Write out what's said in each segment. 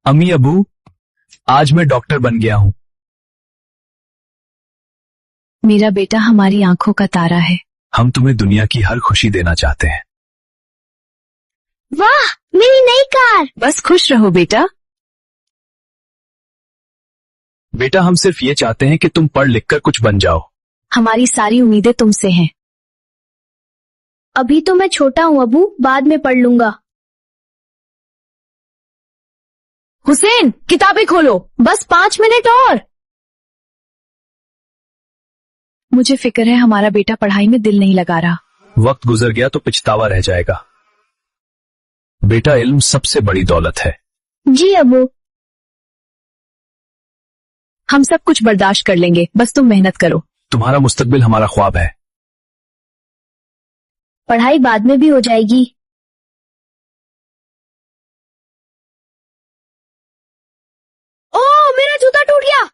अम्मी अबू, आज मैं डॉक्टर बन गया हूँ। मेरा बेटा हमारी आंखों का तारा है। हम तुम्हें दुनिया की हर खुशी देना चाहते हैं। वाह, मेरी नई कार। बस खुश रहो बेटा। बेटा, हम सिर्फ ये चाहते हैं कि तुम पढ़ लिख कर कुछ बन जाओ। हमारी सारी उम्मीदें तुमसे हैं। अभी तो मैं छोटा हूँ अबू, बाद में पढ़ लूंगा। हुसैन, किताबें खोलो, बस 5 मिनट और। मुझे फिक्र है हमारा बेटा पढ़ाई में दिल नहीं लगा रहा। वक्त गुजर गया तो पछतावा रह जाएगा। बेटा, इल्म सबसे बड़ी दौलत है। जी अबू। हम सब कुछ बर्दाश्त कर लेंगे, बस तुम मेहनत करो। तुम्हारा मुस्तकबिल हमारा ख्वाब है। पढ़ाई बाद में भी हो जाएगी। ओह, मेरा जूता टूट गया।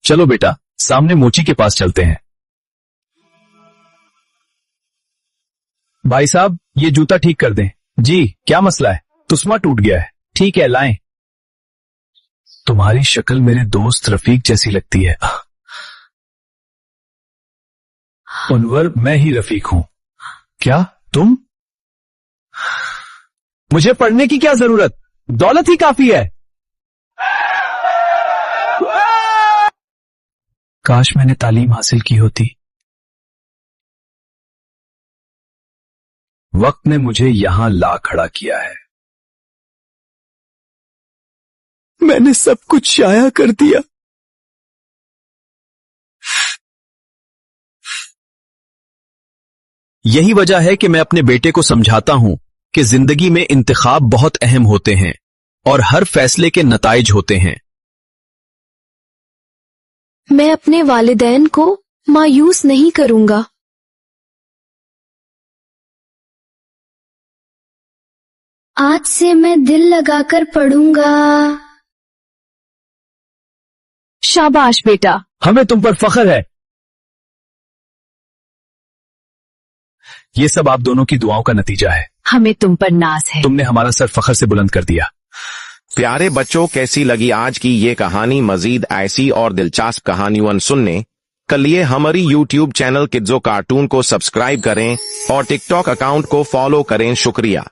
चलो बेटा, सामने मोची के पास चलते हैं। भाई साहब, ये जूता ठीक कर दें। जी, क्या मसला है? तुस्मा टूट गया है। ठीक है, लाएं। तुम्हारी शक्ल मेरे दोस्त रफीक जैसी लगती है। उनवर, मैं ही रफीक हूं। क्या तुम? मुझे पढ़ने की क्या जरूरत, दौलत ही काफी है। काश मैंने तालीम हासिल की होती। वक्त ने मुझे यहां ला खड़ा किया है। मैंने सब कुछ शाया कर दिया। यही वजह है कि मैं अपने बेटे को समझाता हूं कि जिंदगी में इंतखाब बहुत अहम होते हैं और हर फैसले के नताइज होते हैं। मैं अपने वालिदैन को मायूस नहीं करूंगा। आज से मैं दिल लगाकर पढ़ूंगा। शाबाश बेटा। हमें तुम पर फख्र है। ये सब आप दोनों की दुआओं का नतीजा है। हमें तुम पर नाज है। तुमने हमारा सर फख्र से बुलंद कर दिया। प्यारे बच्चों, कैसी लगी आज की ये कहानी? मजीद ऐसी और दिलचस्प कहानियां सुनने के लिए हमारी YouTube चैनल किड्जो कार्टून को सब्सक्राइब करें और टिकटॉक अकाउंट को फॉलो करें। शुक्रिया।